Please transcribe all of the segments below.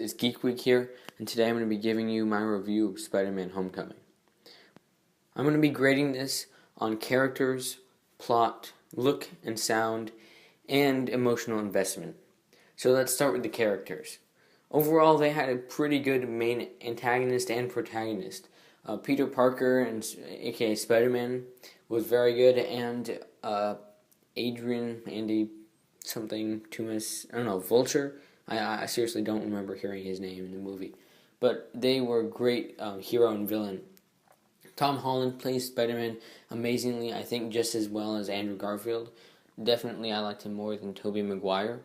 it's Geek Week here, and today I'm going to be giving you my review of Spider-Man Homecoming. I'm going to be grading this on characters, plot, look and sound, and emotional investment. So let's start with the characters. Overall, they had a pretty good main antagonist and protagonist. Peter Parker, aka Spider-Man, was very good, and Andy something, Tumas, I don't know, Vulture. I seriously don't remember hearing his name in the movie. But they were great hero and villain. Tom Holland plays Spider-Man amazingly, I think just as well as Andrew Garfield. Definitely I liked him more than Tobey Maguire.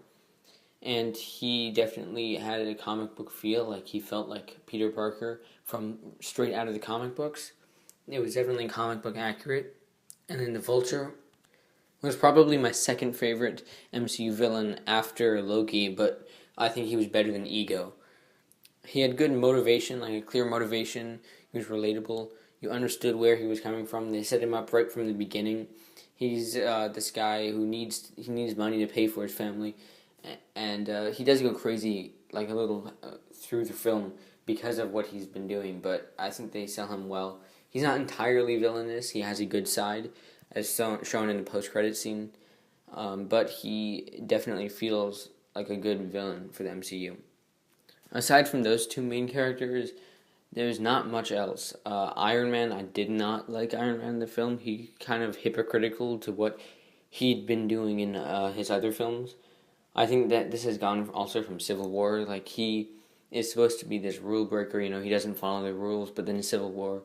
And he definitely had a comic book feel, like he felt like Peter Parker from straight out of the comic books. It was definitely comic book accurate. And then the Vulture was probably my second favorite MCU villain after Loki, but I think he was better than Ego. He had good motivation, like a clear motivation. He was relatable. You understood where he was coming from. They set him up right from the beginning. He's this guy who needs money to pay for his family, and he does go crazy like a little through the film because of what he's been doing. But I think they sell him well. He's not entirely villainous. He has a good side, as shown in the post-credit scene. But he definitely feels like a good villain for the MCU. Aside from those two main characters, there's not much else. Iron Man, I did not like Iron Man in the film. He kind of hypocritical to what he'd been doing in his other films. I think that this has gone also from Civil War. Like, he is supposed to be this rule breaker, he doesn't follow the rules, but then in Civil War,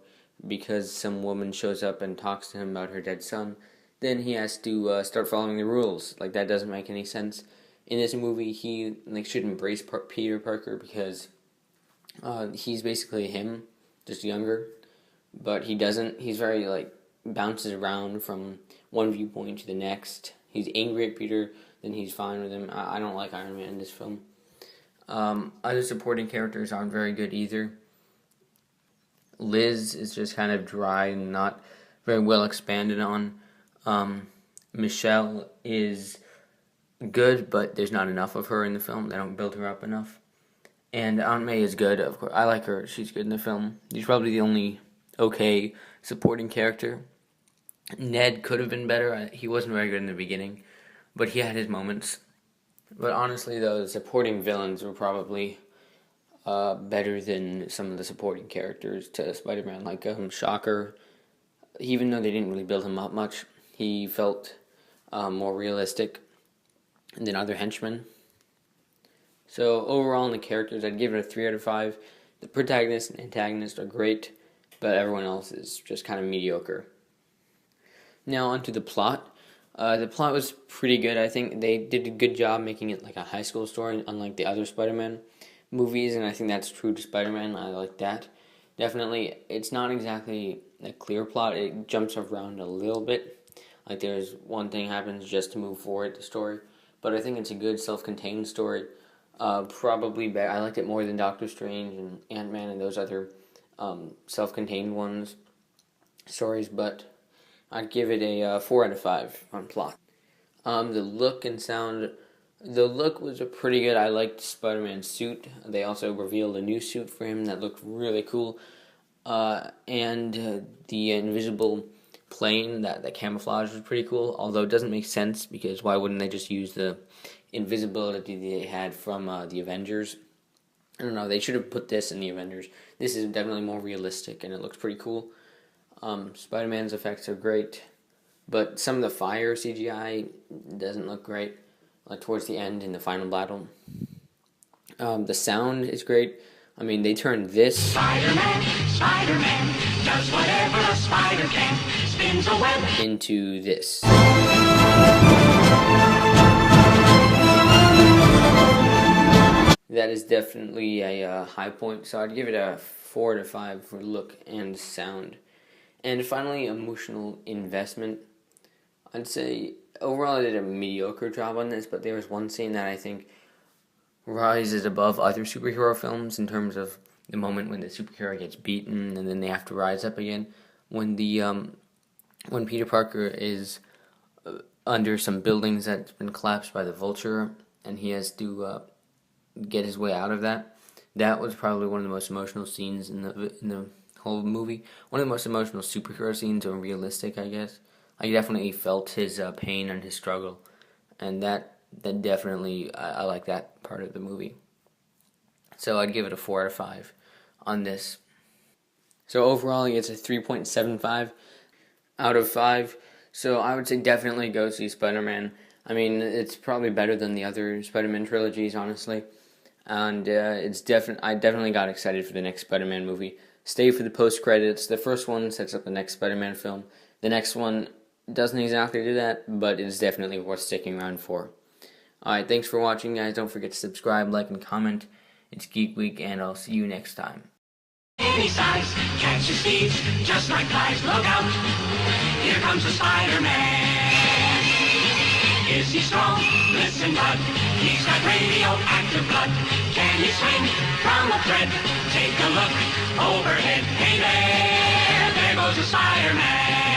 because some woman shows up and talks to him about her dead son, then he has to start following the rules. Like, that doesn't make any sense. In this movie, he should embrace Peter Parker because he's basically him, just younger. But he doesn't. He's very, bounces around from one viewpoint to the next. He's angry at Peter, then he's fine with him. I don't like Iron Man in this film. Other supporting characters aren't very good either. Liz is just kind of dry and not very well expanded on. Michelle is good, but there's not enough of her in the film. They don't build her up enough. And Aunt May is good, of course. I like her. She's good in the film. She's probably the only okay supporting character. Ned could have been better. He wasn't very good in the beginning, but he had his moments. But honestly, though, the supporting villains were probably better than some of the supporting characters to Spider-Man, like Shocker. Even though they didn't really build him up much, he felt more realistic than other henchmen. So overall, in the characters, I'd give it a 3 out of 5. The protagonist and antagonist are great, but everyone else is just kind of mediocre. Now onto the plot. The plot was pretty good. I think they did a good job making it like a high school story, unlike the other Spider-Man movies, and I think that's true to Spider-Man. I like that. Definitely, it's not exactly a clear plot. It jumps around a little bit. Like, there's one thing happens just to move forward the story, but I think it's a good self-contained story. Probably better. I liked it more than Doctor Strange and Ant-Man and those other self-contained stories, but I'd give it a 4 out of 5 on plot. The look and sound. The look was pretty good. I liked Spider-Man's suit. They also revealed a new suit for him that looked really cool. And the invisible plane, that camouflage was pretty cool, although it doesn't make sense because why wouldn't they just use the invisibility they had from the Avengers? I don't know, they should have put this in the Avengers. This is definitely more realistic and it looks pretty cool. Spider-Man's effects are great, but some of the fire CGI doesn't look great, like towards the end in the final battle. The sound is great. I mean, they turned this Spider-Man does whatever a spider can, spins a web into this. That is definitely a high point, so I'd give it a 4 to 5 for look and sound. And finally, emotional investment. I'd say overall I did a mediocre job on this, but there was one scene that I think rises above other superhero films in terms of the moment when the superhero gets beaten and then they have to rise up again. When Peter Parker is under some buildings that's been collapsed by the Vulture and he has to get his way out of that. That was probably one of the most emotional scenes in the whole movie. One of the most emotional superhero scenes, or realistic, I guess. I definitely felt his pain and his struggle, and that definitely I like that part of the movie. So I'd give it a 4 out of 5 on this. So overall, it's a 3.75 out of 5. So I would say definitely go see Spider-Man. I mean, it's probably better than the other Spider-Man trilogies, honestly. And I definitely got excited for the next Spider-Man movie. Stay for the post-credits. The first one sets up the next Spider-Man film. The next one doesn't exactly do that, but it is definitely worth sticking around for. Alright, thanks for watching, guys. Don't forget to subscribe, like, and comment. It's Geek Week, and I'll see you next time. Any size, catches thieves, just like flies, look out, here comes the Spider-Man. Is he strong? Listen, bud, he's got radioactive blood. Can he swing from a thread? Take a look overhead. Hey there goes the Spider-Man.